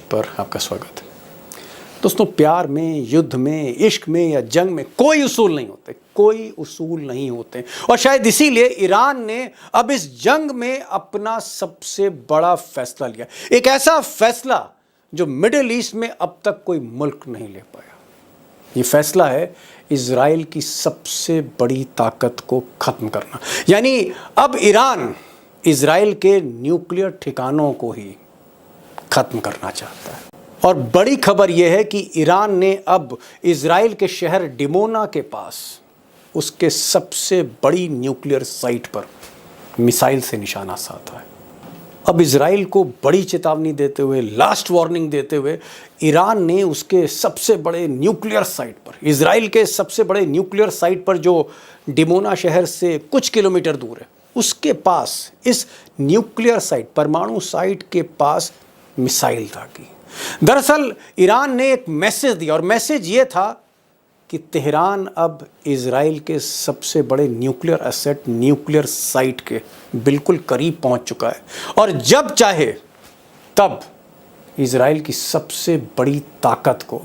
पर आपका स्वागत है। दोस्तों, प्यार में, युद्ध में, इश्क में या जंग में कोई उसूल नहीं होते, कोई उसूल नहीं होते। और शायद इसीलिए ईरान ने अब इस जंग में अपना सबसे बड़ा फैसला लिया, एक ऐसा फैसला जो मिडिल ईस्ट में अब तक कोई मुल्क नहीं ले पाया। ये फैसला है इजराइल की सबसे बड़ी ताकत को खत्म करना। यानी अब ईरान इजराइल के न्यूक्लियर ठिकानों को ही खत्म करना चाहता है। और बड़ी खबर यह है कि ईरान ने अब इजराइल के शहर डिमोना के पास उसके सबसे बड़ी न्यूक्लियर साइट पर मिसाइल से निशाना साधा है। अब इजराइल को बड़ी चेतावनी देते हुए, लास्ट वार्निंग देते हुए, ईरान ने उसके सबसे बड़े न्यूक्लियर साइट पर, इजराइल के सबसे बड़े न्यूक्लियर साइट पर जो डिमोना शहर से कुछ किलोमीटर दूर है, उसके पास, इस न्यूक्लियर साइट, परमाणु साइट के पास मिसाइल दागी। दरअसल ईरान ने एक मैसेज दिया और मैसेज ये था कि तेहरान अब इजराइल के सबसे बड़े न्यूक्लियर एसेट, न्यूक्लियर साइट के बिल्कुल करीब पहुंच चुका है और जब चाहे तब इजराइल की सबसे बड़ी ताकत को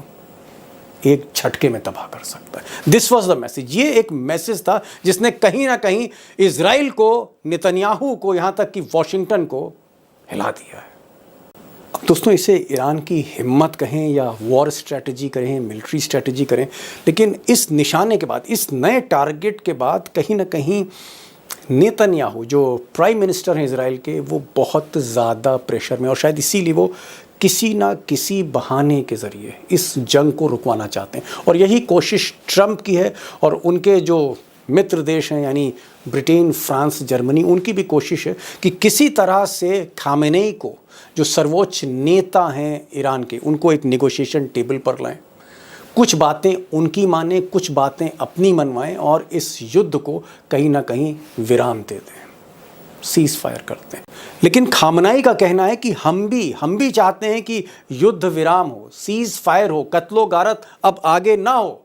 एक झटके में तबाह कर सकता है। This was the message. ये एक मैसेज था जिसने कहीं ना कहीं इजराइल को, नेतन्याहू को, यहां तक कि वॉशिंगटन को हिला दिया है। दोस्तों, इसे ईरान की हिम्मत कहें या वॉर स्ट्रैटेजी करें, मिलिट्री स्ट्रैटेजी करें, लेकिन इस निशाने के बाद, इस नए टारगेट के बाद कहीं ना कहीं नेतन्याहू जो प्राइम मिनिस्टर हैं इजराइल के, वो बहुत ज़्यादा प्रेशर में, और शायद इसीलिए वो किसी ना किसी बहाने के ज़रिए इस जंग को रुकवाना चाहते हैं। और यही कोशिश ट्रंप की है और उनके जो मित्र देश हैं, यानी ब्रिटेन, फ्रांस, जर्मनी, उनकी भी कोशिश है कि किसी तरह से खामेनेई को, जो सर्वोच्च नेता हैं ईरान के, उनको एक नेगोशिएशन टेबल पर लाएं, कुछ बातें उनकी माने, कुछ बातें अपनी मनवाएं और इस युद्ध को कहीं ना कहीं विराम दे दें, सीज फायर करते हैं। लेकिन खामनेई का कहना है कि हम भी चाहते हैं कि युद्ध विराम हो, सीज फायर हो, कत्लो गारत अब आगे ना हो,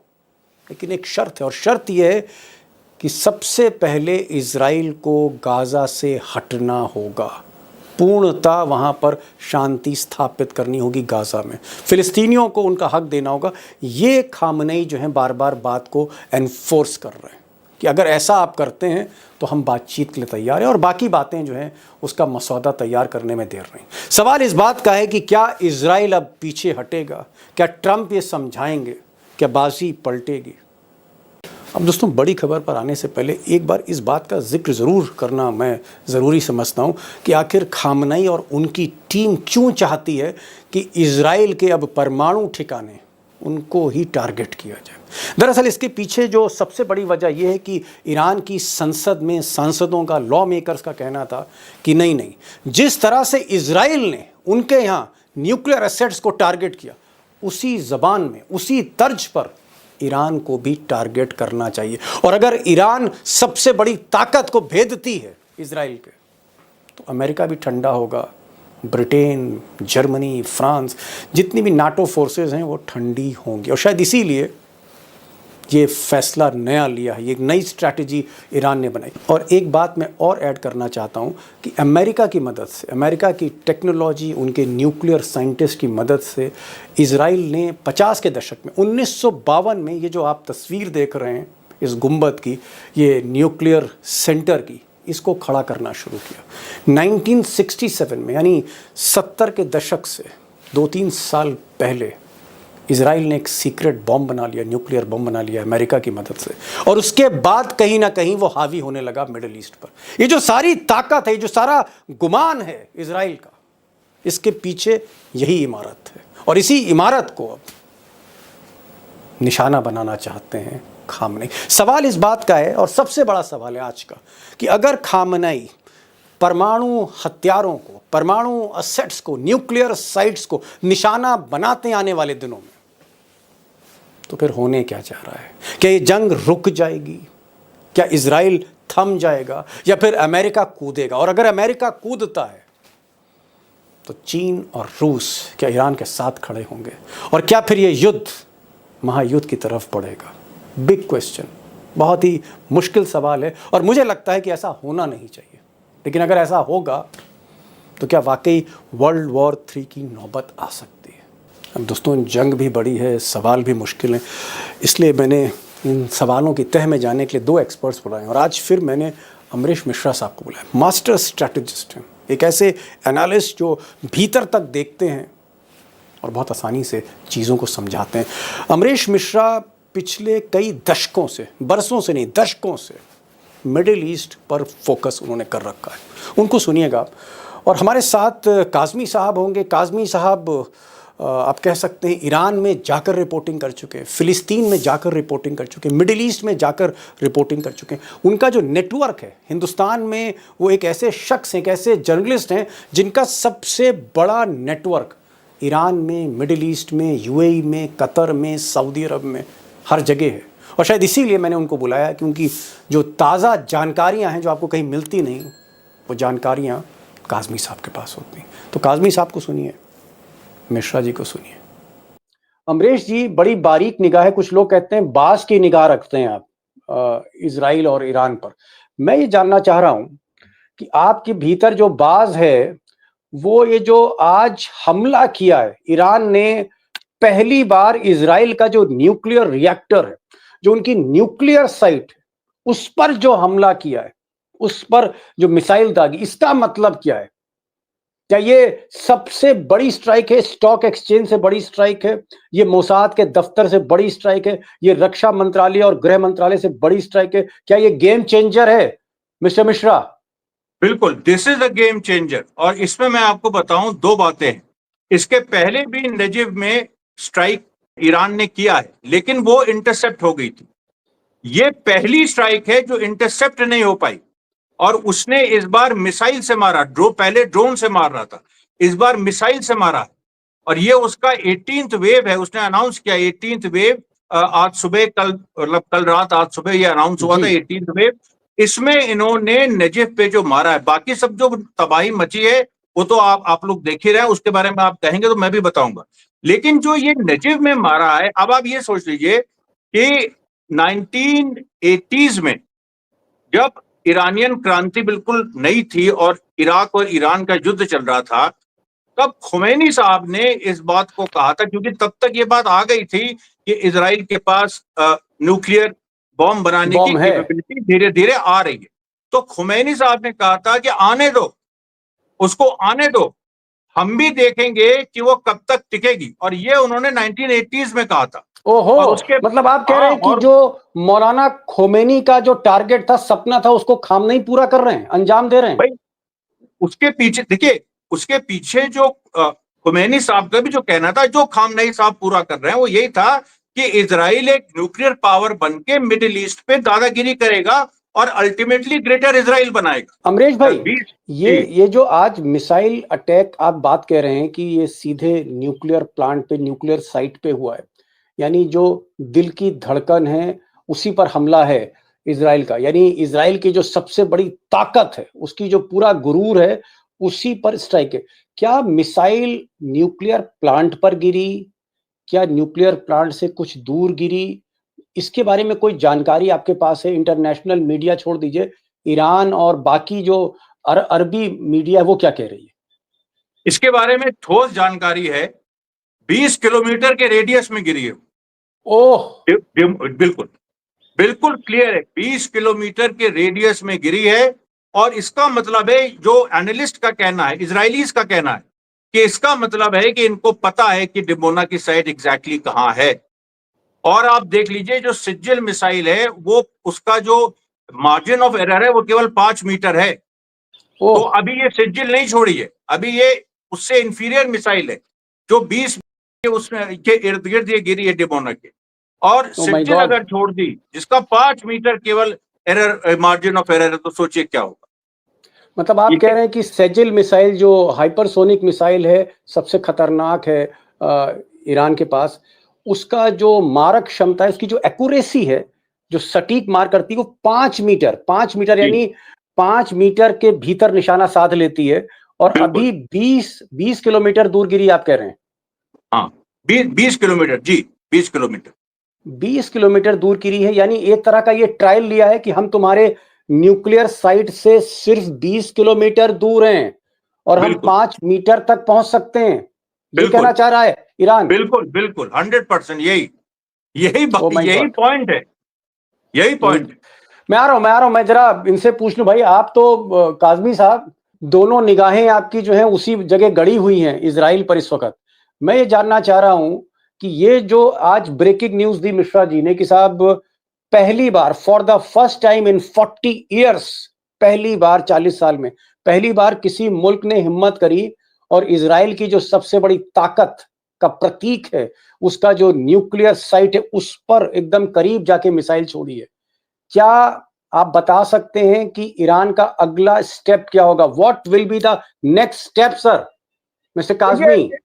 लेकिन एक शर्त है, और शर्त यह है कि सबसे पहले इजराइल को गाजा से हटना होगा, पूर्णतः वहाँ पर शांति स्थापित करनी होगी गाजा में, फिलिस्तीनियों को उनका हक देना होगा। ये खामनेई जो है बार बार बात को एनफोर्स कर रहे हैं कि अगर ऐसा आप करते हैं तो हम बातचीत के लिए तैयार हैं, और बाकी बातें जो हैं उसका मसौदा तैयार करने में देर नहीं। सवाल इस बात का है कि क्या इजराइल अब पीछे हटेगा, क्या ट्रंप ये समझाएंगे, क्या बाजी पलटेगी। अब दोस्तों, बड़ी खबर पर आने से पहले एक बार इस बात का जिक्र ज़रूर करना मैं ज़रूरी समझता हूँ कि आखिर खामनेई और उनकी टीम क्यों चाहती है कि इजराइल के अब परमाणु ठिकाने, उनको ही टारगेट किया जाए। दरअसल इसके पीछे जो सबसे बड़ी वजह यह है कि ईरान की संसद में सांसदों का, लॉ मेकर्स का कहना था कि नहीं, जिस तरह से इजराइल ने उनके यहाँ न्यूक्लियर एसेट्स को टारगेट किया, उसी ज़बान में, उसी तर्ज पर ईरान को भी टारगेट करना चाहिए। और अगर ईरान सबसे बड़ी ताकत को भेदती है इजराइल के, तो अमेरिका भी ठंडा होगा, ब्रिटेन, जर्मनी, फ्रांस, जितनी भी नाटो फोर्सेस हैं वो ठंडी होंगी। और शायद इसीलिए ये फैसला नया लिया है, ये एक नई स्ट्रैटेजी ईरान ने बनाई। और एक बात मैं और ऐड करना चाहता हूँ कि अमेरिका की मदद से, अमेरिका की टेक्नोलॉजी, उनके न्यूक्लियर साइंटिस्ट की मदद से इजराइल ने 50 के दशक में, 1952 में, ये जो आप तस्वीर देख रहे हैं इस गुंबद की, ये न्यूक्लियर सेंटर की, इसको खड़ा करना शुरू किया। 1967 में, यानी 70 के दशक से 2-3 साल पहले इजराइल ने एक सीक्रेट बॉम्ब बना लिया, न्यूक्लियर बॉम्ब बना लिया अमेरिका की मदद से, और उसके बाद कहीं ना कहीं वो हावी होने लगा मिडिल ईस्ट पर। ये जो सारी ताकत है, जो सारा गुमान है इजराइल का, इसके पीछे यही इमारत है, और इसी इमारत को अब निशाना बनाना चाहते हैं खामनेई। सवाल इस बात का है, और सबसे बड़ा सवाल है आज का, कि अगर खामनेई परमाणु हथियारों को, परमाणु असेट्स को, न्यूक्लियर साइट्स को निशाना बनाते आने वाले दिनों में, तो फिर होने क्या जा रहा है? क्या ये जंग रुक जाएगी? क्या इजराइल थम जाएगा, या फिर अमेरिका कूदेगा? और अगर अमेरिका कूदता है तो चीन और रूस क्या ईरान के साथ खड़े होंगे? और क्या फिर ये युद्ध महायुद्ध की तरफ बढ़ेगा? बिग क्वेश्चन, बहुत ही मुश्किल सवाल है, और मुझे लगता है कि ऐसा होना नहीं चाहिए। लेकिन अगर ऐसा होगा तो क्या वाकई वर्ल्ड वॉर 3 की नौबत आ सकती है? अब दोस्तों, जंग भी बड़ी है, सवाल भी मुश्किल हैं, इसलिए मैंने इन सवालों की तह में जाने के लिए 2 एक्सपर्ट्स बुलाए और आज फिर मैंने अमरीश मिश्रा साहब को बुलाया। मास्टर स्ट्रैटेजिस्ट हैं, एक ऐसे एनालिस्ट जो भीतर तक देखते हैं और बहुत आसानी से चीज़ों को समझाते हैं। अमरीश मिश्रा पिछले कई दशकों से, बरसों से नहीं दशकों से मिडिल ईस्ट पर फोकस उन्होंने कर रखा है। उनको सुनिएगा आप। और हमारे साथ काज़मी साहब होंगे। काज़मी साहब आप कह सकते हैं ईरान में जाकर रिपोर्टिंग कर चुके हैं, फ़िलिस्तीन में जाकर रिपोर्टिंग कर चुके हैं, मिडिल ईस्ट में जाकर रिपोर्टिंग कर चुके हैं। उनका जो नेटवर्क है हिंदुस्तान में, वो एक ऐसे शख्स हैं, एक ऐसे जर्नलिस्ट हैं जिनका सबसे बड़ा नेटवर्क ईरान में, मिडिल ईस्ट में, यूएई में, कतर में, सऊदी अरब में, हर जगह है। और शायद इसीलिए मैंने उनको बुलाया, क्योंकि जो ताज़ा जानकारियाँ हैं जो आपको कहीं मिलती नहीं, वो जानकारियाँ काज़मी साहब के पास होती हैं। तो काज़मी साहब को सुनिए, मिश्रा जी को सुनिए। अमरीश जी, बड़ी बारीक निगाह है, कुछ लोग कहते हैं बाज की निगाह रखते हैं आप इजराइल और ईरान पर। मैं ये जानना चाह रहा हूं कि आपके भीतर जो बाज है, वो ये जो आज हमला किया है ईरान ने, पहली बार इजराइल का जो न्यूक्लियर रिएक्टर है, जो उनकी न्यूक्लियर साइट है, उस पर जो हमला किया है, उस पर जो मिसाइल दागी, इसका मतलब क्या है? क्या ये सबसे बड़ी स्ट्राइक है? स्टॉक एक्सचेंज से बड़ी स्ट्राइक है? ये मोसाद के दफ्तर से बड़ी स्ट्राइक है? ये रक्षा मंत्रालय और गृह मंत्रालय से बड़ी स्ट्राइक है? क्या ये गेम चेंजर है मिस्टर मिश्रा? बिल्कुल, this is a game changer. और इसमें मैं आपको बताऊं 2 बातें हैं। इसके पहले भी नजिब में स्ट्राइक ईरान ने किया है, लेकिन वो इंटरसेप्ट हो गई थी। ये पहली स्ट्राइक है जो इंटरसेप्ट नहीं हो पाई, और उसने इस बार मिसाइल से मारा। पहले ड्रोन से मार रहा था, इस बार मिसाइल से मारा। और ये उसका 18th वेव है। उसने अनाउंस किया 18th वेव आज सुबह, मतलब कल रात, आज सुबह ये अनाउंस हुआ था 18th वेव। इसमें इन्होंने नजिब पे जो मारा है, बाकी सब जो तबाही मची है वो तो आप लोग देख ही रहे हैं, उसके बारे में आप कहेंगे तो मैं भी बताऊंगा। लेकिन जो ये नजिब में मारा है, अब आप ये सोच लीजिए कि 1980s में जब ईरानियन क्रांति बिल्कुल नई थी और इराक और ईरान का युद्ध चल रहा था, तब खुमैनी साहब ने इस बात को कहा था, क्योंकि तब तक ये बात आ गई थी कि इजराइल के पास न्यूक्लियर बॉम्ब बनाने की कैपेबिलिटी धीरे धीरे आ रही है। तो खुमैनी साहब ने कहा था कि आने दो, उसको आने दो, हम भी देखेंगे कि वो कब तक टिकेगी। और ये उन्होंने 1980s में कहा था। ओहो, मतलब आप कह रहे हैं कि जो मौलाना खोमेनी का जो टारगेट था, सपना था, उसको खामनेई पूरा कर रहे हैं, अंजाम दे रहे हैं। भाई उसके पीछे देखिए, उसके पीछे जो खोमेनी साहब का भी जो कहना था, जो खामनेई साहब पूरा कर रहे हैं, वो यही था कि इजराइल एक न्यूक्लियर पावर बनके मिडिल ईस्ट पे दादागिरी करेगा और अल्टीमेटली ग्रेटर इजराइल बनाएगा। अमरीश भाई, ये जो आज मिसाइल अटैक आप बात कह रहे हैं कि ये सीधे न्यूक्लियर प्लांट पे, न्यूक्लियर साइट पे हुआ है, यानी जो दिल की धड़कन है उसी पर हमला है इजराइल का, यानी इजराइल की जो सबसे बड़ी ताकत है, उसकी जो पूरा गुरूर है, उसी पर स्ट्राइक है। क्या मिसाइल न्यूक्लियर प्लांट पर गिरी? क्या न्यूक्लियर प्लांट से कुछ दूर गिरी? इसके बारे में कोई जानकारी आपके पास है? इंटरनेशनल मीडिया छोड़ दीजिए, ईरान और बाकी जो अरबी मीडिया, वो क्या कह रही है? इसके बारे में ठोस जानकारी है। 20 किलोमीटर के रेडियस में गिरी है। ओह, बिल्कुल बिल्कुल क्लियर है, 20 किलोमीटर के रेडियस में गिरी है। और इसका मतलब है, जो एनालिस्ट का कहना है, इजरायलीज का कहना है, कि इसका मतलब है कि इनको पता है कि डिमोना की साइट एग्जैक्टली कहां है। और आप देख लीजिए, जो सिज्जिल मिसाइल है, वो उसका जो मार्जिन ऑफ एरर है वो केवल 5 मीटर है। तो अभी ये सिज्जिल नहीं छोड़ी है, अभी ये उससे इंफीरियर मिसाइल है जो 20 उसमें के इर्द गिर्द ये गिरी है डिमोना के। और सिज्जिल अगर छोड़ दी, जिसका 5 मीटर केवल एरर, मार्जिन ऑफ एरर है, तो सोचिए क्या होगा। मतलब आप कह रहे हैं कि सेजिल मिसाइल जो हाइपरसोनिक मिसाइल है, सबसे खतरनाक है ईरान के पास, उसका जो मारक क्षमता है, उसकी जो एक्यूरेसी है, जो सटीक मार करती है, वो 5 मीटर यानी 5 मीटर के भीतर निशाना साध लेती है। और अभी 20 किलोमीटर दूर गिरी, आप कह रहे हैं? हाँ, 20 किलोमीटर जी, 20 किलोमीटर 20 किलोमीटर दूर गिरी है। यानी एक तरह का ये ट्रायल लिया है कि हम तुम्हारे न्यूक्लियर साइट से सिर्फ 20 किलोमीटर दूर हैं और हम बिल्कुल 5 मीटर तक पहुंच सकते हैं, ये बिल्कुल कहना चाह रहा है ईरान। बिल्कुल बिल्कुल 100% यही ओ माय यही गॉड, पॉइंट है, यही यही। पॉइंट। मैं आ रहा हूं, मैं जरा इनसे पूछ लूं भाई, आप तो काजमी साहब, दोनों निगाहें आपकी जो है उसी जगह गड़ी हुई हैं इजराइल पर इस वक्त। मैं ये जानना चाह रहा हूं कि ये जो आज ब्रेकिंग न्यूज दी मिश्रा जी ने कि साहब पहली बार, for the first time in 40 years, पहली बार 40 साल में पहली बार किसी मुल्क ने हिम्मत करी और इजराइल की जो सबसे बड़ी ताकत का प्रतीक है, उसका जो न्यूक्लियर साइट है उस पर एकदम करीब जाके मिसाइल छोड़ी है। क्या आप बता सकते हैं कि ईरान का अगला स्टेप क्या होगा? What will be the next step sir, mister Kazmi? देखिए,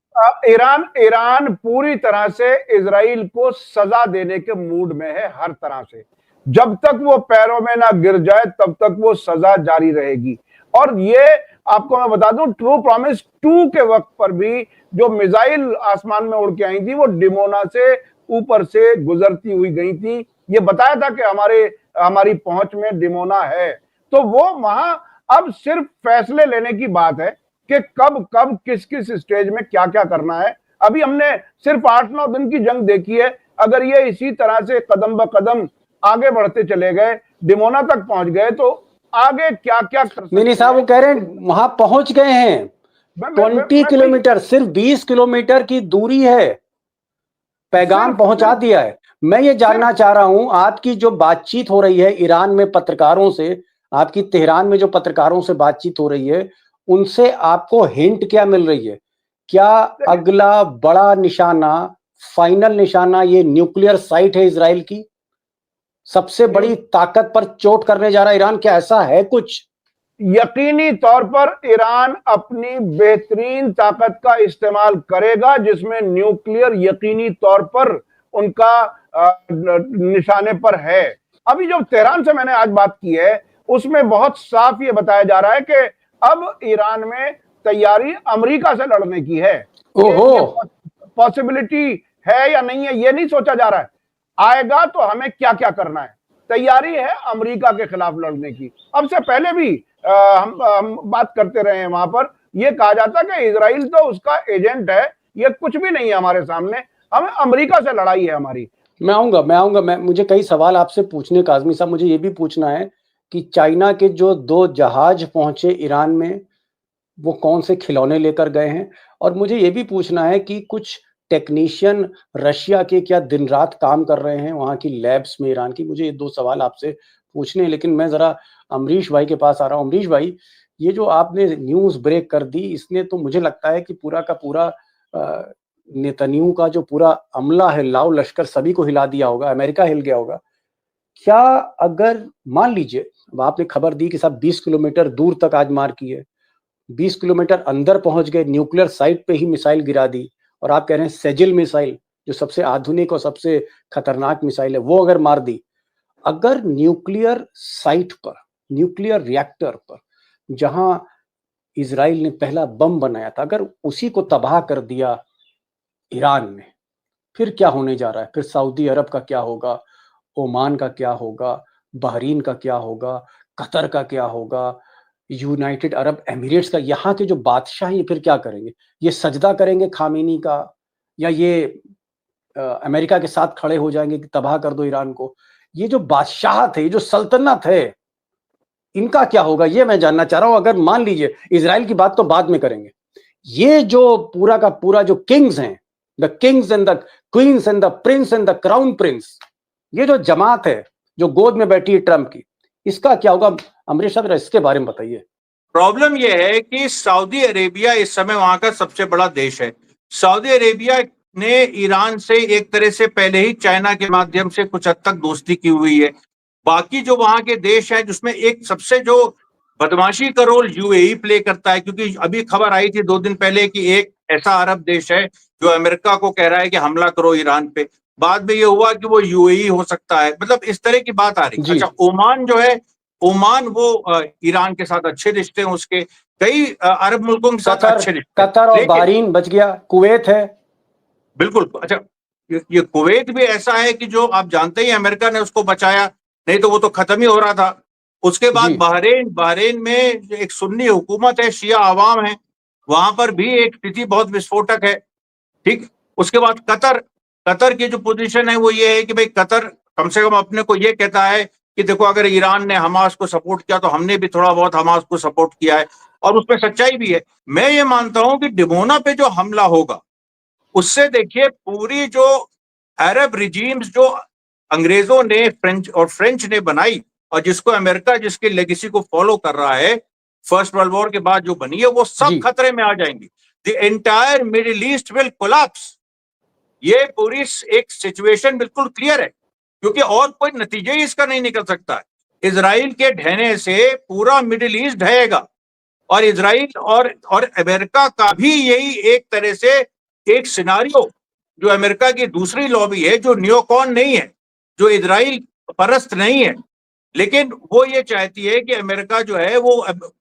ईरान ईरान पूरी तरह से इजराइल को सजा देने के मूड में है, हर तरह से। जब तक वो पैरों में ना गिर जाए तब तक वो सजा जारी रहेगी। और ये आपको मैं बता दूं, ट्रू प्रॉमिस 2 के वक्त पर भी जो मिसाइल आसमान में उड़ के आई थी वो डिमोना से ऊपर से गुजरती हुई गई थी। ये बताया था कि हमारी पहुंच में डिमोना है। तो वो वहां अब सिर्फ फैसले लेने की बात है कि कब कब किस किस स्टेज में क्या क्या करना है। अभी हमने सिर्फ 8-9 दिन की जंग देखी है। अगर ये इसी तरह से कदम ब कदम आगे बढ़ते चले गए, डिमोना तक पहुंच गए, तो आगे क्या क्या कर सकते नहीं साहब, वो कह रहे हैं वहां पहुंच गए हैं। 20 किलोमीटर, सिर्फ 20 किलोमीटर की दूरी है, पैगाम पहुंचा दिया है। मैं ये जानना चाह रहा हूं, आपकी जो बातचीत हो रही है ईरान में पत्रकारों से, आपकी तेहरान में जो पत्रकारों से बातचीत हो रही है, उनसे आपको हिंट क्या मिल रही है? क्या अगला बड़ा निशाना, फाइनल निशाना ये न्यूक्लियर साइट है इजराइल की? सबसे बड़ी ताकत पर चोट करने जा रहा है ईरान, क्या ऐसा है कुछ? यकीनी तौर पर ईरान अपनी बेहतरीन ताकत का इस्तेमाल करेगा, जिसमें न्यूक्लियर यकीनी तौर पर उनका निशाने पर है। अभी जो तेहरान से मैंने आज बात की है उसमें बहुत साफ ये बताया जा रहा है कि अब ईरान में तैयारी अमेरिका से लड़ने की है। ओहो, पॉसिबिलिटी है या नहीं है ये नहीं सोचा जा रहा है, आएगा तो हमें क्या क्या करना है। तैयारी है अमेरिका के खिलाफ लड़ने की। अब से पहले भी हम बात करते रहे हैं, वहां पर यह कहा जाता कि इजराइल तो उसका एजेंट है, ये कुछ भी नहीं है हमारे सामने, हमें अमेरिका से लड़ाई है हमारी। मैं आऊंगा, मुझे कई सवाल आपसे पूछने काजमी साहब। मुझे ये भी पूछना है कि चाइना के जो 2 जहाज पहुंचे ईरान में, वो कौन से खिलौने लेकर गए हैं? और मुझे ये भी पूछना है कि कुछ टेक्नीशियन रशिया के क्या दिन रात काम कर रहे हैं वहाँ की लैब्स में ईरान की? मुझे ये 2 सवाल आपसे पूछने हैं, लेकिन मैं ज़रा अमरीश भाई के पास आ रहा हूँ। अमरीश भाई, ये जो आपने न्यूज़ ब्रेक कर दी, इसने तो मुझे लगता है कि पूरा का पूरा नेतन्याहू का जो पूरा अमला है, लाव लश्कर, सभी को हिला दिया होगा, अमेरिका हिल गया होगा। क्या अगर मान लीजिए, अब आपने खबर दी कि साहब 20 किलोमीटर दूर तक आज मार की है, 20 किलोमीटर अंदर पहुंच गए, न्यूक्लियर साइट पे ही मिसाइल गिरा दी, और आप कह रहे हैं सेजिल मिसाइल जो सबसे आधुनिक और सबसे खतरनाक मिसाइल है वो अगर मार दी, अगर न्यूक्लियर साइट पर, न्यूक्लियर रिएक्टर पर जहां इजराइल ने पहला बम बनाया था, अगर उसी को तबाह कर दिया ईरान ने, फिर क्या होने जा रहा है? फिर सऊदी अरब का क्या होगा, ओमान का क्या होगा, बहरीन का क्या होगा, कतर का क्या होगा, यूनाइटेड अरब एमिरेट्स का? यहाँ के जो बादशाह हैं ये फिर क्या करेंगे? ये सजदा करेंगे खामेनी का, या ये अमेरिका के साथ खड़े हो जाएंगे कि तबाह कर दो ईरान को? ये जो बादशाहत है, ये जो सल्तनत है, इनका क्या होगा, ये मैं जानना चाह रहा हूं। अगर मान लीजिए, इजराइल की बात तो बाद में करेंगे, ये जो पूरा का पूरा जो किंग्स हैं, the Kings and the queen's and the Prince and the crown Prince, ये जो जमात है जो गोद में बैठी है ट्रंप की, इसका क्या होगा? अमरीश साहब इसके बारे में बताइए। प्रॉब्लम यह है कि सऊदी अरेबिया इस समय वहां का सबसे बड़ा देश है। सऊदी अरेबिया ने ईरान से एक तरह से पहले ही चाइना के माध्यम से कुछ हद तक दोस्ती की हुई है। बाकी जो वहां के देश हैं, जिसमें एक सबसे जो बदमाशी का रोल यूएई प्ले करता है, क्योंकि अभी खबर आई थी 2 दिन पहले कि एक ऐसा अरब देश है जो अमेरिका को कह रहा है कि हमला करो ईरान पे। बाद में ये हुआ कि वो यूएई हो सकता है, मतलब इस तरह की बात आ रही। अच्छा, ओमान जो है, ओमान वो ईरान के साथ अच्छे रिश्ते हैं उसके, कई अरब मुल्कों के साथ अच्छे रिश्ते, कतर और बहरीन बच गया, कुवैत है। बिल्कुल। अच्छा, ये कुवैत भी ऐसा है कि जो आप जानते ही अमेरिका ने उसको बचाया, नहीं तो वो तो खत्म ही हो रहा था। उसके बाद बहरीन में एक सुन्नी हुकूमत है, शिया अवाम है, वहां पर भी एक स्थिति बहुत विस्फोटक है। ठीक, उसके बाद कतर, कतर की जो पोजीशन है वो ये है कि भाई कतर कम से कम अपने को ये कहता है कि देखो अगर ईरान ने हमास को सपोर्ट किया तो हमने भी थोड़ा बहुत हमास को सपोर्ट किया है, और उसमें सच्चाई भी है। मैं ये मानता हूं कि डिमोना पे जो हमला होगा उससे देखिए पूरी जो अरब रिजीम्स जो अंग्रेजों ने फ्रेंच ने बनाई और जिसको अमेरिका जिसकी लेगेसी को फॉलो कर रहा है फर्स्ट वर्ल्ड वॉर के बाद जो बनी है, वो सब जी। खतरे में आ जाएंगी। The entire middle east will collapse. ये पूरी एक सिचुएशन बिल्कुल क्लियर है, क्योंकि और कोई नतीजा ही इसका नहीं निकल सकता है। इजराइल के ढहने से पूरा मिडिल ईस्ट ढहेगा, और इजराइल और अमेरिका का भी यही एक तरह से एक सिनारियो, जो अमेरिका की दूसरी लॉबी है जो नियोकॉन नहीं है, जो इजराइल परस्त नहीं है, लेकिन वो ये चाहती है कि अमेरिका जो है वो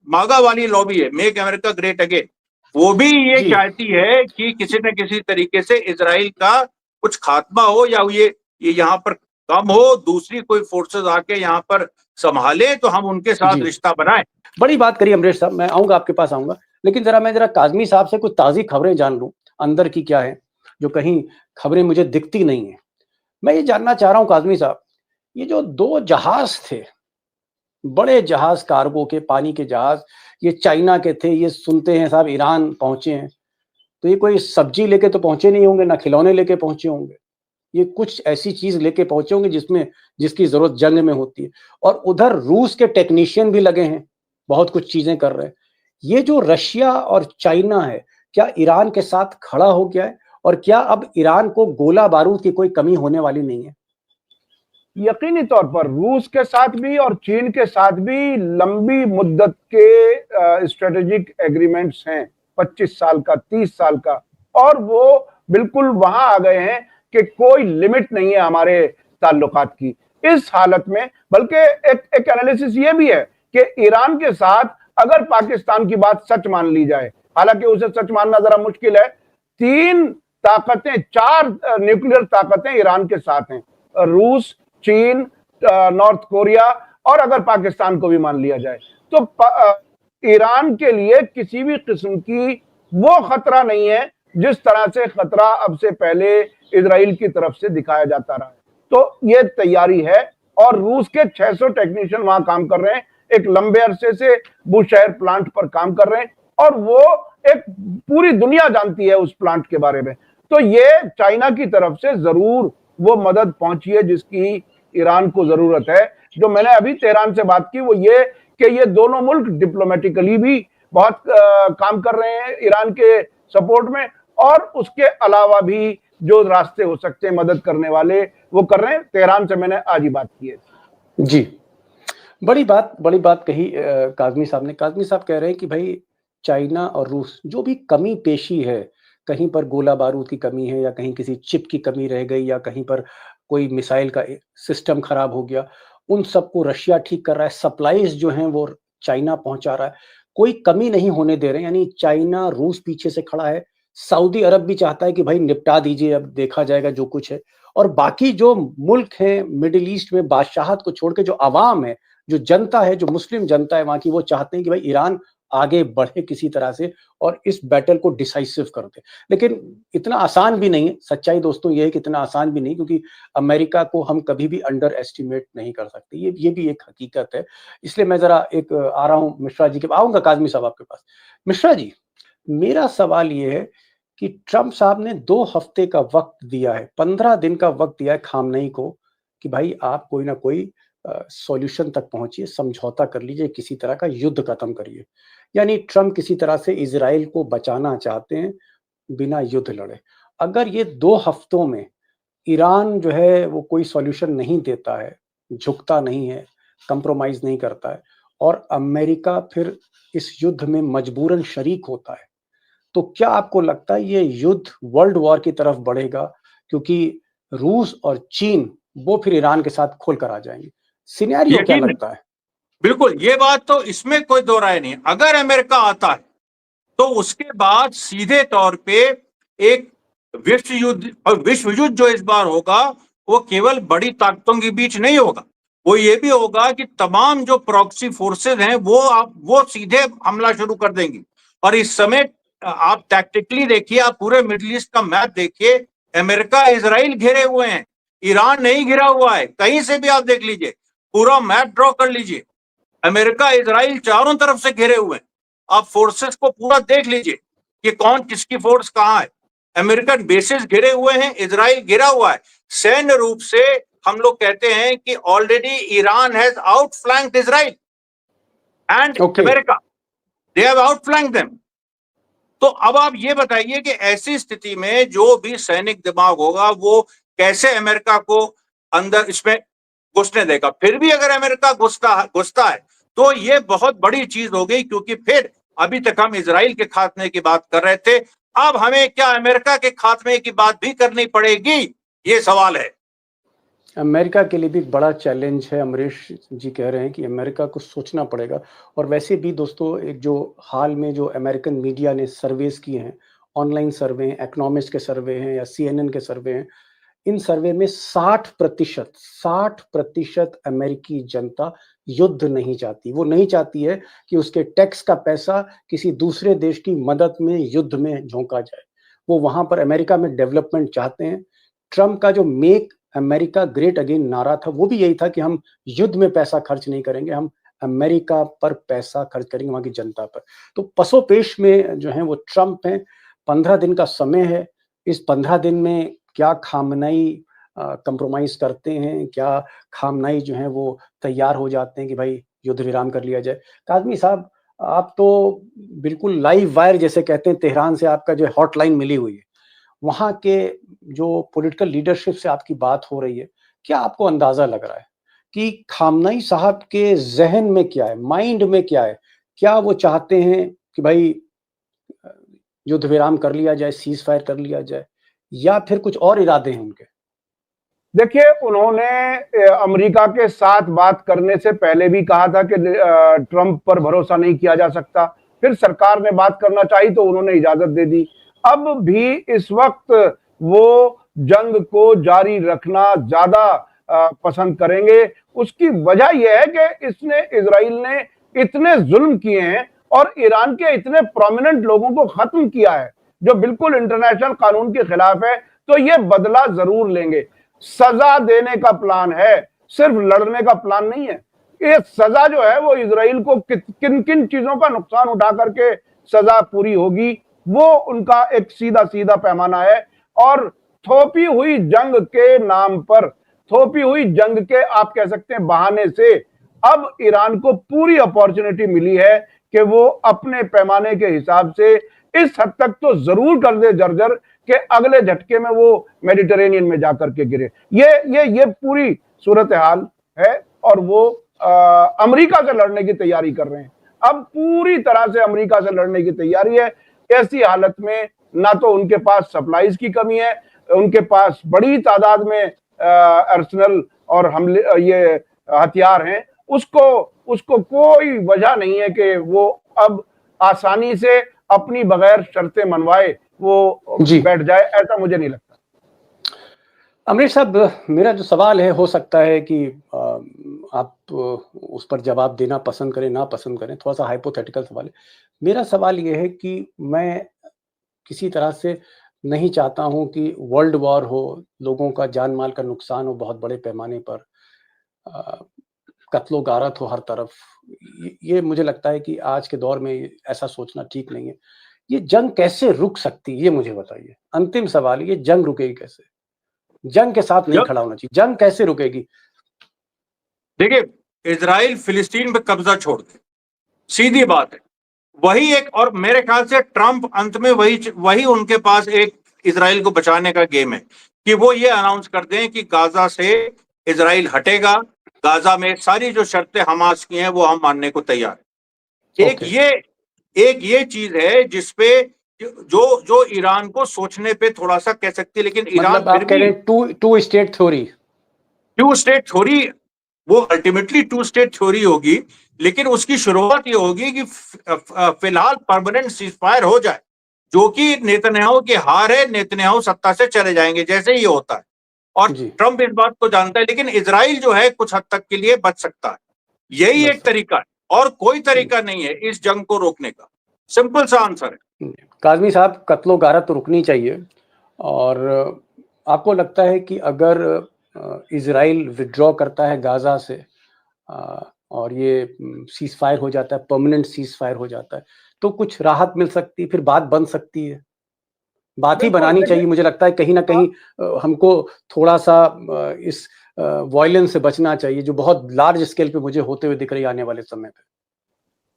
मागा वाली लॉबी है, मेक अमेरिका ग्रेट अगेन, वो भी ये जी। चाहती है कि किसी न किसी तरीके से इजराइल का कुछ खात्मा हो, या ये यहाँ पर कम हो, दूसरी कोई फोर्सेस आके यहाँ पर संभाले तो हम उनके साथ जी। रिश्ता बनाएं। बड़ी बात करी अमरीश साहब, मैं आऊंगा आपके पास आऊंगा, लेकिन मैं जरा काजमी साहब से कुछ ताज़ी खबरें जान लूं, अंदर की क्या है, जो कहीं खबरें मुझे दिखती नहीं है। मैं ये जानना चाह रहा हूं काजमी साहब, ये जो 2 जहाज थे, बड़े जहाज कार्गो के, पानी के जहाज, ये चाइना के थे, ये सुनते हैं साहब ईरान पहुंचे हैं, तो ये कोई सब्जी लेके तो पहुंचे नहीं होंगे, ना खिलौने लेके पहुंचे होंगे, ये कुछ ऐसी चीज लेके पहुंचे होंगे जिसकी जरूरत जंग में होती है। और उधर रूस के टेक्नीशियन भी लगे हैं, बहुत कुछ चीजें कर रहे हैं। ये जो रशिया और चाइना है, क्या ईरान के साथ खड़ा हो गया है, और क्या अब ईरान को गोला बारूद की कोई कमी होने वाली नहीं है? यकीनी तौर पर रूस के साथ भी और चीन के साथ भी लंबी मुद्दत के स्ट्रेटेजिक एग्रीमेंट्स हैं, 25 साल का, 30 साल का, और वो बिल्कुल वहां आ गए हैं कि कोई लिमिट नहीं है हमारे ताल्लुकात की इस हालत में। बल्कि एक एनालिसिस ये भी है कि ईरान के साथ अगर पाकिस्तान की बात सच मान ली जाए, हालांकि उसे सच मानना जरा मुश्किल है, 3 ताकतें, 4 न्यूक्लियर ताकतें ईरान के साथ हैं, रूस, चीन, नॉर्थ कोरिया, और अगर पाकिस्तान को भी मान लिया जाए तो ईरान के लिए किसी भी किस्म की वो खतरा नहीं है जिस तरह से खतरा अब से पहले इजराइल की तरफ से दिखाया जाता रहा है। तो ये तैयारी है, और रूस के 600 टेक्नीशियन वहां काम कर रहे हैं, एक लंबे अरसे से बुशहर प्लांट पर काम कर रहे हैं, और वो एक पूरी दुनिया जानती है उस प्लांट के बारे में। तो ये चाइना की तरफ से जरूर वो मदद पहुंची है जिसकी ईरान को जरूरत है। जो मैंने अभी तेहरान से बात की वो ये कि ये दोनों मुल्क डिप्लोमेटिकली भी बहुत काम कर रहे हैं ईरान के सपोर्ट में, और उसके अलावा भी जो रास्ते हो सकते हैं मदद करने वाले वो कर रहे हैं। तेहरान से मैंने आज ही बात की है। जी, बड़ी बात कही काजमी साहब ने। काजमी साहब कह रहे हैं कि भाई चाइना और रूस जो भी कमी पेशी है, कहीं पर गोला बारूद की कमी है, या कहीं किसी चिप की कमी रह गई, या कहीं पर कोई मिसाइल का सिस्टम खराब हो गया, उन सबको रशिया ठीक कर रहा है, सप्लाईज जो हैं वो चाइना पहुंचा रहा है, कोई कमी नहीं होने दे रहे हैं। यानी चाइना, रूस पीछे से खड़ा है, सऊदी अरब भी चाहता है कि भाई निपटा दीजिए, अब देखा जाएगा जो कुछ है। और बाकी जो मुल्क हैं मिडिल ईस्ट में, बादशाहत को छोड़ के जो अवाम है, जो जनता है, जो मुस्लिम जनता है वहां की, वो चाहते हैं कि भाई ईरान आगे बढ़े किसी तरह से और इस बैटल को डिसाइसिव कर दे। लेकिन इतना आसान भी नहीं है, सच्चाई दोस्तों ये है कि इतना आसान भी नहीं, क्योंकि अमेरिका को हम कभी भी अंडर एस्टिमेट नहीं कर सकते, ये भी एक हकीकत है। इसलिए मैं जरा एक आ रहा हूँ मिश्रा जी के, आऊंगा काजमी साहब आपके पास। मिश्रा जी, मेरा सवाल ये है कि ट्रंप साहब ने 2 हफ्ते का वक्त दिया है, 15 दिन का वक्त दिया है खामनेई को कि भाई आप कोई ना कोई सॉल्यूशन तक पहुंचिए, समझौता कर लीजिए, किसी तरह का युद्ध खत्म करिए। यानी ट्रंप किसी तरह से इजराइल को बचाना चाहते हैं बिना युद्ध लड़े। अगर ये 2 हफ्तों में ईरान जो है वो कोई सॉल्यूशन नहीं देता है, झुकता नहीं है, कंप्रोमाइज नहीं करता है, और अमेरिका फिर इस युद्ध में मजबूरन शरीक होता है, तो क्या आपको लगता है ये युद्ध वर्ल्ड वॉर की तरफ बढ़ेगा? क्योंकि रूस और चीन वो फिर ईरान के साथ खोलकर आ जाएंगे। सिनेरियो क्या लगता है? बिल्कुल, ये बात तो इसमें कोई दो राय नहीं। अगर अमेरिका आता है तो उसके बाद सीधे तौर पे एक विश्व युद्ध, और विश्व युद्ध जो इस बार होगा वो केवल बड़ी ताकतों के बीच नहीं होगा, वो ये भी होगा कि तमाम जो प्रॉक्सी फोर्सेस हैं वो सीधे हमला शुरू कर देंगी। और इस समय आप टैक्टिकली देखिए, आप पूरे मिडिल ईस्ट का मैप देखिए, अमेरिका इजराइल घिरे हुए हैं, ईरान नहीं घिरा हुआ है। कहीं से भी आप देख लीजिए, पूरा मैप ड्रॉ कर लीजिए, अमेरिका इजराइल चारों तरफ से घिरे हुए हैं। आप फोर्सेस को पूरा देख लीजिए कि कौन किसकी फोर्स कहां है। अमेरिकन बेसिस घिरे हुए हैं, इजराइल घिरा हुआ है। सैन्य रूप से हम लोग कहते हैं कि already Iran has outflanked Israel and America, they have outflanked them. तो अब आप ये बताइए कि ऐसी स्थिति में जो भी सैनिक दिमाग होगा वो कैसे अमेरिका को अंदर इसमें घुसने देगा। फिर भी अगर अमेरिका घुसता है तो ये बहुत बड़ी चीज हो गई, क्योंकि फिर अभी तक हम इजराइल के खात्मे की बात कर रहे थे, अब हमें क्या अमेरिका के खात्मे की बात भी करनी पड़ेगी, ये सवाल है। अमेरिका के लिए भी एक बड़ा चैलेंज है। अमरीश जी कह रहे हैं कि अमेरिका को सोचना पड़ेगा। और वैसे भी दोस्तों, एक जो हाल में जो अमेरिकन मीडिया ने सर्वेस किए हैं, ऑनलाइन सर्वे हैं, इकोनॉमिस्ट के सर्वे हैं या सीएनएन के सर्वे हैं, इन सर्वे में 60% अमेरिकी जनता युद्ध नहीं चाहती। वो नहीं चाहती है कि उसके टैक्स का पैसा किसी दूसरे देश की मदद में युद्ध में झोंका जाए। वो वहां पर अमेरिका में डेवलपमेंट चाहते हैं। ट्रम्प का जो मेक अमेरिका ग्रेट अगेन नारा था, वो भी यही था कि हम युद्ध में पैसा खर्च नहीं करेंगे, हम अमेरिका पर पैसा खर्च करेंगे, वहां की जनता पर। तो पसोपेश में जो है वो ट्रम्प हैं। 15 दिन का समय है। इस 15 दिन में क्या खामनाई कंप्रोमाइज करते हैं, क्या खामनाई जो है वो तैयार हो जाते हैं कि भाई युद्ध विराम कर लिया जाए। काज़मी साहब, आप तो बिल्कुल लाइव वायर जैसे कहते हैं, तेहरान से आपका जो हॉटलाइन मिली हुई है, वहाँ के जो पॉलिटिकल लीडरशिप से आपकी बात हो रही है, क्या आपको अंदाजा लग रहा है कि खामनाई साहब के जहन में क्या है, माइंड में क्या है? क्या वो चाहते हैं कि भाई युद्ध विराम कर लिया जाए, सीज फायर कर लिया जाए, या फिर कुछ और इरादे हैं उनके? देखिए, उन्होंने अमेरिका के साथ बात करने से पहले भी कहा था कि ट्रंप पर भरोसा नहीं किया जा सकता। फिर सरकार ने बात करना चाही तो उन्होंने इजाजत दे दी। अब भी इस वक्त वो जंग को जारी रखना ज्यादा पसंद करेंगे। उसकी वजह यह है कि इजराइल ने इतने जुल्म किए हैं और ईरान के इतने प्रोमिनेंट लोगों को खत्म किया है जो बिल्कुल इंटरनेशनल कानून के खिलाफ है। तो ये बदला जरूर लेंगे। सजा देने का प्लान है, सिर्फ लड़ने का प्लान नहीं है। ये सजा जो है वो इजराइल को किन किन चीजों का नुकसान उठा करके सजा पूरी होगी, वो उनका एक सीधा सीधा पैमाना है। और थोपी हुई जंग के नाम पर, थोपी हुई जंग के आप कह सकते हैं बहाने से, अब ईरान को पूरी अपॉर्चुनिटी मिली है कि वो अपने पैमाने के हिसाब से इस हद तक तो जरूर कर दे जर्जर कि अगले झटके में वो मेडिटेरेनियन में जाकर के गिरे। ये पूरी सूरत हाल है और वो अमेरिका से लड़ने की तैयारी कर रहे हैं। अब पूरी तरह से अमेरिका से लड़ने की तैयारी है। ऐसी हालत में ना तो उनके पास सप्लाईज की कमी है, उनके पास बड़ी तादाद में आर्सेनल और हमले ये हथियार हैं, उसको कोई वजह नहीं है कि वो अब आसानी से अपनी बगैर शर्तें मनवाए वो बैठ जाए, ऐसा मुझे नहीं लगता। अमरीश साहब, मेरा जो सवाल है, हो सकता है कि आप उस पर जवाब देना पसंद करें, ना पसंद करें, थोड़ा सा हाइपोथेटिकल सवाल है। मेरा सवाल ये है कि मैं किसी तरह से नहीं चाहता हूं कि वर्ल्ड वॉर हो, लोगों का जान माल का नुकसान हो बहुत बड़े पैमाने पर, कत्लो गारत हो हर तरफ। ये मुझे लगता है कि आज के दौर में ऐसा सोचना ठीक नहीं है। ये जंग कैसे रुक सकती है, ये मुझे बताइए। अंतिम सवाल, ये जंग रुकेगी कैसे? जंग के साथ नहीं खड़ा होना चाहिए, जंग कैसे रुकेगी? देखिए, इजराइल फिलिस्तीन पे कब्जा छोड़ दे, सीधी बात है। वही एक, और मेरे ख्याल से ट्रंप अंत में वही उनके पास एक इजराइल को बचाने का गेम है कि वो ये अनाउंस कर दें कि गाजा से इजराइल हटेगा, गाजा में सारी जो शर्तें हमास की हैं वो हम मानने को तैयार है। एक ये चीज है जिसपे जो ईरान को सोचने पे थोड़ा सा कह सकती है, लेकिन ईरान मतलब आप कह रहे हैं टू स्टेट थ्योरी, वो अल्टीमेटली टू स्टेट थ्योरी होगी, लेकिन उसकी शुरुआत ये होगी कि फिलहाल परमानेंट सीजफायर हो जाए, जो कि नेतन्याहू की हार है, नेतन्याहू सत्ता से चले जाएंगे जैसे ही होता है। और ट्रंप इस बात को जानता है, लेकिन इजराइल जो है कुछ हद तक के लिए बच सकता है। यही एक तरीका है और कोई तरीका नहीं है इस जंग को रोकने का। सिंपल सा आंसर है। काज़मी साहब, कत्लो गारत तो रुकनी चाहिए। और आपको लगता है कि अगर इज़राइल विथड्रॉ करता है गाज़ा से और ये सीज़ फायर हो जाता है, परमानेंट सीज़ फायर हो जाता है, तो कुछ राहत मिल सकती है, फिर बात बन सकती है? बात ही बिल्कुल बनानी देखिए, चाहिए। मुझे लगता है कहीं न कहीं हमको थोड़ा-सा इस वायलेंस से बचना चाहिए, जो बहुत लार्ज स्केल पे मुझे होते हुए दिख रही है आने वाले समय पे।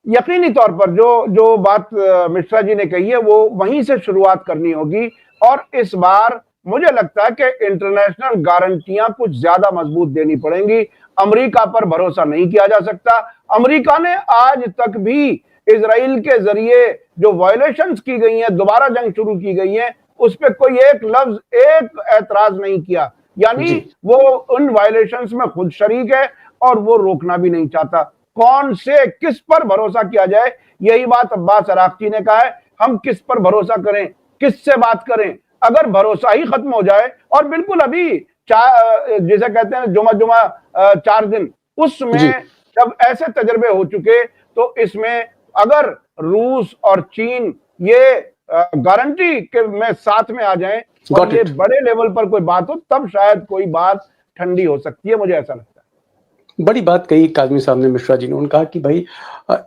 यकीनी तौर पर जो जो बात मिश्रा जी ने कही है वो वहीं से शुरुआत करनी होगी। और इस बार मुझे लगता है कि इंटरनेशनल गारंटियां कुछ ज्यादा मजबूत देनी पड़ेंगी। अमेरिका पर भरोसा नहीं किया जा सकता। अमेरिका ने आज तक भी इजराइल के जरिए जो वायलेशंस की गई हैं, दोबारा जंग शुरू की गई है, उस पर कोई एक लफ्ज, एक ऐतराज नहीं किया। यानी वो उन वायलेशंस में खुद शरीक है और वो रोकना भी नहीं चाहता। कौन से, किस पर भरोसा किया जाए, यही बात अब्बास अराक्ची ने कहा है। हम किस पर भरोसा करें, किससे बात करें? अगर भरोसा ही खत्म हो जाए, और बिल्कुल अभी जिसे कहते हैं जुमा जुमा 4 दिन, उसमें जब ऐसे तजर्बे हो चुके, तो इसमें अगर रूस और चीन ये गारंटी के में साथ में आ जाएं और ये बड़े लेवल पर कोई बात हो, तब शायद कोई बात ठंडी हो सकती है, मुझे ऐसा लगता है। बड़ी बात कही काज़मी साहब ने, मिश्रा जी ने। उन्होंने कहा कि भाई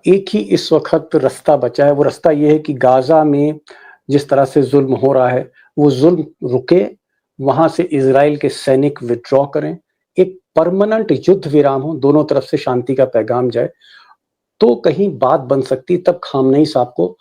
एक ही इस वक्त रास्ता बचा है, वो रास्ता ये है कि गाज़ा में जिस तरह से जुल्म हो रहा है, वो जुल्म रुके, वहां से इजराइल के सैनिक विथड्रॉ करें, एक परमानेंट युद्ध विराम हो, दोनों तरफ से शांति का पैगाम जाए, तो कहीं बात बन सकती। तब खामनेई साहब को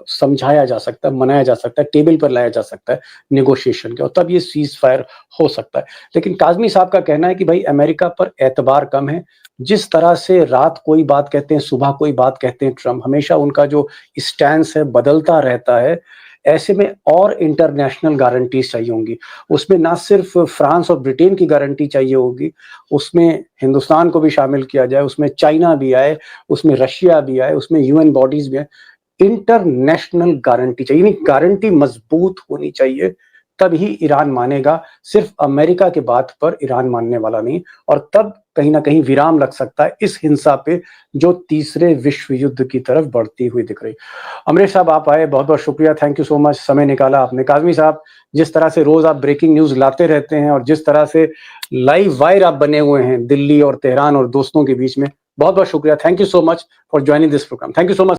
समझाया जा सकता है, मनाया जा सकता है, टेबल पर लाया जा सकता है नेगोशिएशन के, और तब ये सीज फायर हो सकता है। लेकिन काज़मी साहब का कहना है कि भाई अमेरिका पर एतबार कम है। जिस तरह से रात कोई बात कहते हैं, सुबह कोई बात कहते हैं ट्रम्प, हमेशा उनका जो स्टैंस है बदलता रहता है। ऐसे में और इंटरनेशनल गारंटीज चाहिए होंगी। उसमें ना सिर्फ फ्रांस और ब्रिटेन की गारंटी चाहिए होगी, उसमें हिंदुस्तान को भी शामिल किया जाए, उसमें चाइना भी आए, उसमें रशिया भी आए, उसमें यूएन बॉडीज भी आए। इंटरनेशनल गारंटी चाहिए, यानी गारंटी मजबूत होनी चाहिए, तभी ईरान मानेगा। सिर्फ अमेरिका के बात पर ईरान मानने वाला नहीं, और तब कहीं ना कहीं विराम लग सकता है इस हिंसा पे जो तीसरे विश्व युद्ध की तरफ बढ़ती हुई दिख रही। अमरीश साहब, आप आए, बहुत बहुत शुक्रिया, थैंक यू सो मच, समय निकाला आपने। काज़मी साहब, जिस तरह से रोज आप ब्रेकिंग न्यूज लाते रहते हैं और जिस तरह से लाइव वायर आप बने हुए हैं दिल्ली और तेहरान और दोस्तों के बीच में, बहुत बहुत शुक्रिया, thank you so much for joining this program, thank you so much.